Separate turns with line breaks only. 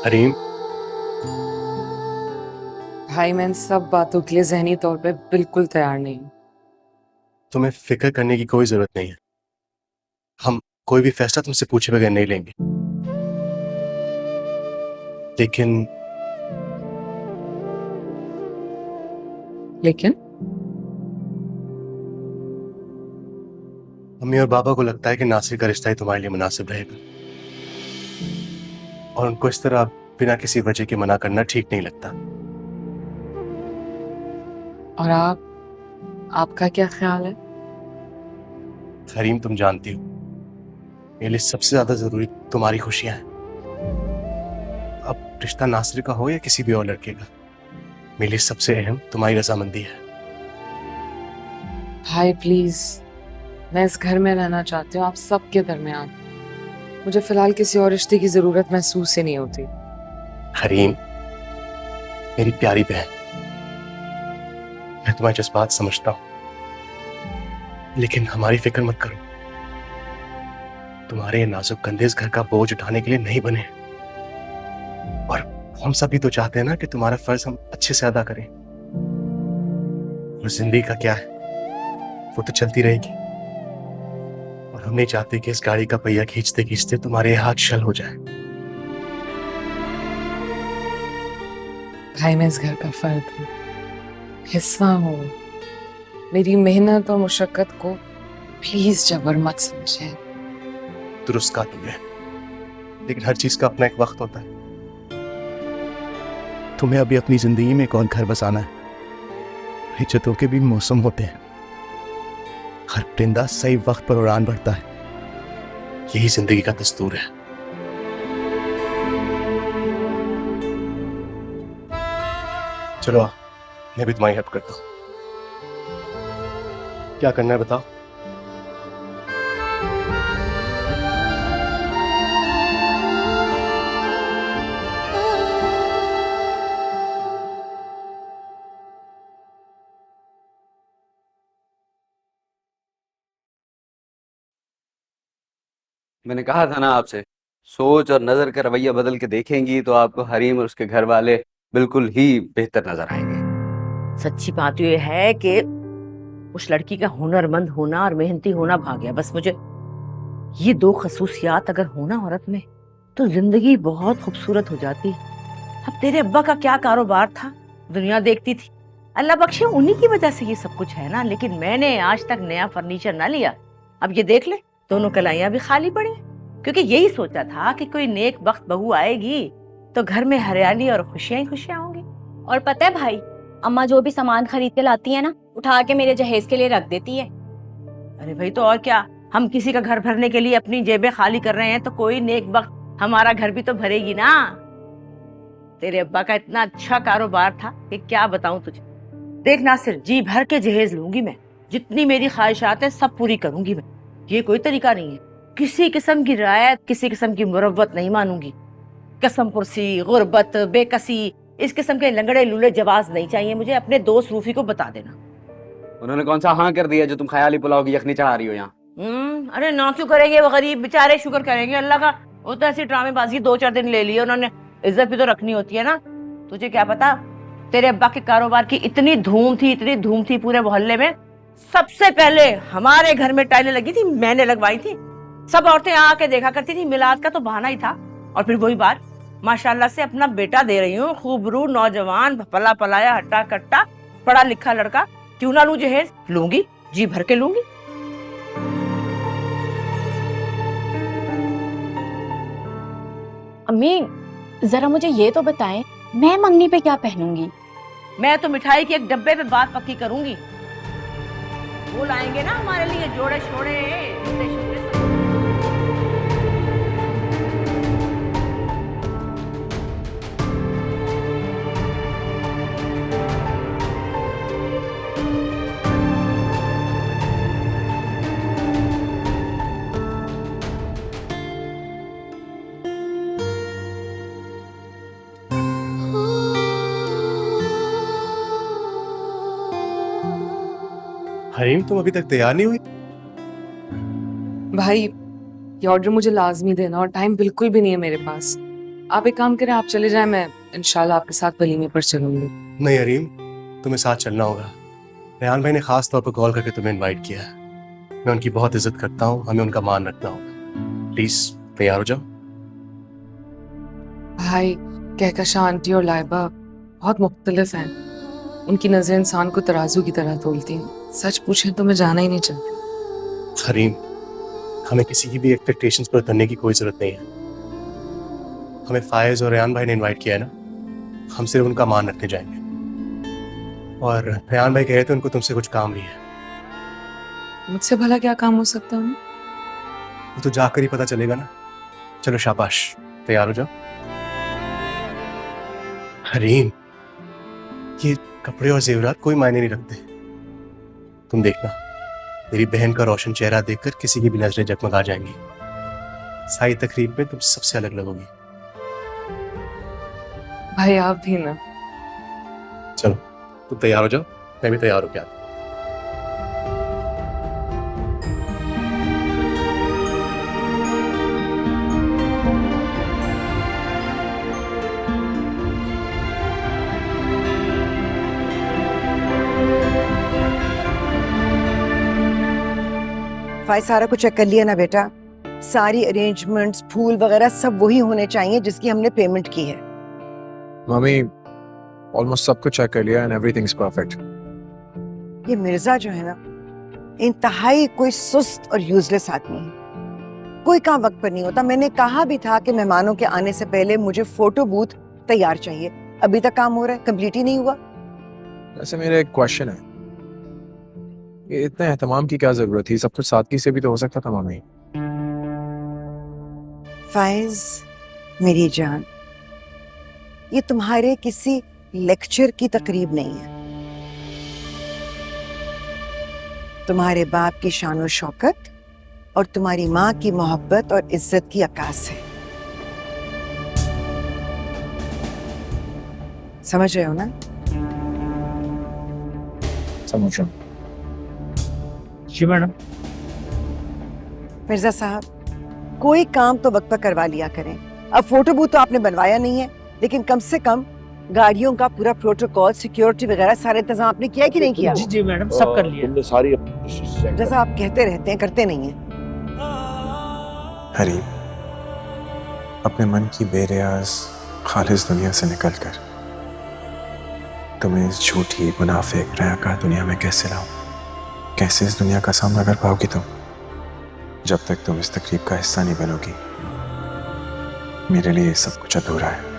हरीम,
भाई मैं इन सब बातों के लिए ज़हनी तौर पे बिल्कुल तैयार नहीं हूँ।
तुम्हें फिक्र करने की कोई जरूरत नहीं है। हम कोई भी फैसला तुमसे पूछे बगैर नहीं लेंगे। लेकिन
लेकिन
मम्मी और पापा को लगता है कि नासिर का रिश्ता ही तुम्हारे लिए मुनासिब रहेगा, और उनको इस तरह बिना किसी वजह के मना करना ठीक नहीं लगता।
और आपका क्या ख्याल है?
हरीम, तुम जानती हो मेरे लिए सबसे ज्यादा जरूरी तुम्हारी खुशियां हैं। अब रिश्ता नासिर का हो या किसी भी और लड़के का, मेरे लिए सबसे अहम तुम्हारी रजामंदी है।
भाई प्लीज, मैं इस घर में रहना चाहती हूँ आप सबके दरमियान। मुझे फिलहाल किसी और रिश्ते की जरूरत महसूस ही नहीं होती।
हरीम, मेरी प्यारी बहन, मैं तुम्हारे जज्बात समझता हूँ, लेकिन हमारी फिक्र मत करो। तुम्हारे नाजुक कंधे इस घर का बोझ उठाने के लिए नहीं बने, और हम सभी तो चाहते हैं ना कि तुम्हारा फर्ज हम अच्छे से अदा करें। और जिंदगी का क्या है, वो तो चलती रहेगी, और हम नहीं चाहते कि इस गाड़ी का पहिया खींचते खींचते तुम्हारे हाथ शल हो जाए।
भाई मैं इस घर का फर्द हूँ, हिस्सा हूँ। मेरी मेहनत और मुशक्कत को प्लीज जबर मत समझे।
दुरुस्त कहा तुमने, लेकिन हर चीज का अपना एक वक्त होता है। तुम्हें अभी अपनी जिंदगी में कौन घर बसाना है। हिज्जतों के भी मौसम होते हैं, हर परिंदा सही वक्त पर उड़ान भरता है, यही जिंदगी का दस्तूर है। चलो मैं भी तुम्हारी हेल्प करता हूँ। क्या करना है बताओ।
मैंने कहा था ना आपसे, सोच और नजर का रवैया बदल के देखेंगी तो आपको हरीम और उसके घर वाले बिल्कुल ही बेहतर नजर आएंगे।
सच्ची बात ये है कि उस लड़की का हुनरमंद होना और मेहनती होना भाग गया। बस मुझे ये दो खसूसियात अगर होना औरत में तो जिंदगी बहुत खूबसूरत हो जाती। अब तेरे अब्बा का क्या कारोबार था, दुनिया देखती थी। अल्लाह बख्शे उन्हीं की वजह से ये सब कुछ है ना, लेकिन मैंने आज तक नया फर्नीचर ना लिया। अब ये देख ले, दोनों कलाइयां भी खाली पड़ी हैं। क्योंकि यही सोचा था कि कोई नेक वक्त बहू आएगी तो घर में हरियाली और खुशियां ही खुशियां होंगी।
और पता है भाई, अम्मा जो भी सामान खरीद के लाती है ना, उठा के मेरे जहेज के लिए रख देती है।
अरे भाई, तो और क्या, हम किसी का घर भरने के लिए अपनी जेबें खाली कर रहे हैं तो कोई नेक वक्त हमारा घर भी तो भरेगी ना। तेरे अब्बा का इतना अच्छा कारोबार था कि क्या बताऊं तुझे। देख नासिर, जी भर के जहेज लूंगी मैं, जितनी मेरी ख्वाहिशात है सब पूरी करूंगी मैं। ये कोई तरीका नहीं है, किसी किस्म की रियायत, किसी किस्म की मुरव्वत नहीं मानूंगी। कसम पुरसी, गुर्बत, बेकसी, इस किस्म के लंगड़े लूले जवाब नहीं चाहिए मुझे। अपने दोस्त रूफी को बता देना।
उन्होंने कौन सा हाँ कर दिया जो तुम ख्याली पुलाव की यखनी चढ़ा रही हो यहाँ।
अरे ना क्यों करेंगे, वो गरीब बेचारे शुक्र करेंगे अल्लाह का। वो तो ऐसी ड्रामेबाजी 2-4 दिन ले लिए उन्होंने, इज्जत भी तो रखनी होती है ना। तुझे क्या पता, तेरे अब्बा के कारोबार की इतनी धूम थी पूरे मोहल्ले में। सबसे पहले हमारे घर में टाइलें लगी थी, मैंने लगवाई थी। सब औरतें आके देखा करती थी, मिलाद का तो बहाना ही था। और फिर वही बात, माशाल्लाह से अपना बेटा दे रही हूँ, खूबरू नौजवान, पला पलाया हट्टा कट्टा पढ़ा लिखा लड़का। क्यों ना लूं जहेज, लूंगी, जी भर के लूंगी।
अम्मी जरा मुझे ये तो बताएं, मैं मंगनी पे क्या पहनूंगी?
मैं तो मिठाई के एक डब्बे पे बात पक्की करूंगी। वो लाएंगे ना हमारे लिए जोड़े शोड़े, जूते शूते सब।
हरीम, तुम अभी तक तैयार नहीं हुई?
भाई ये ऑर्डर मुझे लाजमी देना, और टाइम बिल्कुल भी नहीं है मेरे पास। आप एक काम करें, आप चले जाएं, मैं इंशाल्लाह आपके साथ वलीमे पर चलूंगी।
नहीं हरीम, तुम्हें साथ चलना होगा। रेहान भाई ने खास तौर पर कॉल करके तुम्हें इनवाइट किया है। मैं उनकी बहुत इज्जत करता हूँ, हमें उनका मान रखना होगा। प्लीज तैयार हो जाओ।
भाई, कहकशा आंटी और लाइबा बहुत मुख्तलिफ हैं। उनकी नजर इंसान को तराजू की तरह तोलती हैं। सच पूछें तो मैं जाना ही नहीं चाहती।
हरीम, हमें किसी की भी एक्सपेक्टेशंस पर उतरने की कोई जरूरत नहीं है। हमें फायज और रेहान भाई ने इनवाइट किया है ना, हम सिर्फ उनका मान रखने जाएंगे। और रेहान भाई कह रहे थे उनको तुमसे कुछ काम भी है।
मुझसे भला क्या काम हो सकता है?
वो तो जाकर ही पता चलेगा ना। चलो शाबाश, तैयार हो जाओ। हरीम, ये कपड़े और जेवरात कोई मायने नहीं रखते। तुम देखना, मेरी बहन का रोशन चेहरा देखकर किसी की भी नजरें जगमगा जाएंगी। सारी तकरीब में तुम सबसे अलग लगोगी।
भाई आप भी ना।
चलो तुम तैयार हो जाओ, मैं भी तैयार हो गया।
फाइज सारा कुछ चेक कर लिया ना बेटा? सारी अरेंजमेंट्स, फूल वगैरह सब वही होने चाहिए जिसकी हमने पेमेंट की है।
मम्मी ऑलमोस्ट सब कुछ चेक कर लिया एंड एवरीथिंग इज परफेक्ट।
ये मिर्जा जो है ना, इंतहाई कोई सुस्त और यूजलेस आदमी है। कोई काम वक्त पर नहीं होता। मैंने कहा भी था कि मेहमानों के आने से पहले मुझे फोटो बूथ तैयार चाहिए। अभी तक काम हो रहा है, कंप्लीट ही नहीं हुआ।
वैसे मेरा एक क्वेश्चन है, ये इतने एहतमाम की क्या जरूरत थी? सब कुछ सादगी से भी तो हो सकता था मम्मी।
फाइज मेरी जान, ये तुम्हारे किसी लेक्चर की तकरीब नहीं है। तुम्हारे बाप की शान और शौकत और तुम्हारी माँ की मोहब्बत और इज्जत की अक्कास है। समझ रहे हो ना?
समझ रहा हूँ।
जी मैडम।
मिर्जा साहब, कोई काम तो वक्त पर करवा लिया करें। अब फोटो बूथ तो आपने बनवाया नहीं है, लेकिन कम से कम गाड़ियों का पूरा प्रोटोकॉल, सिक्योरिटी वगैरह सारे इंतजाम आपने किया कि नहीं किया?
जी जी मैडम, सब कर लिया।
तुमने सारी
जैसा आप कहते रहते हैं, करते नहीं हैं।
हरीम, अपने मन की बेरियाज खालिस दुनिया से निकलकर तुम्हें इस झूठी मुनाफिक रयाकार दुनिया में कैसे लाऊं? कैसे इस दुनिया का सामना कर पाओगी तुम जब तक तुम इस तकरीब का हिस्सा नहीं बनोगी? मेरे लिए सब कुछ अधूरा है।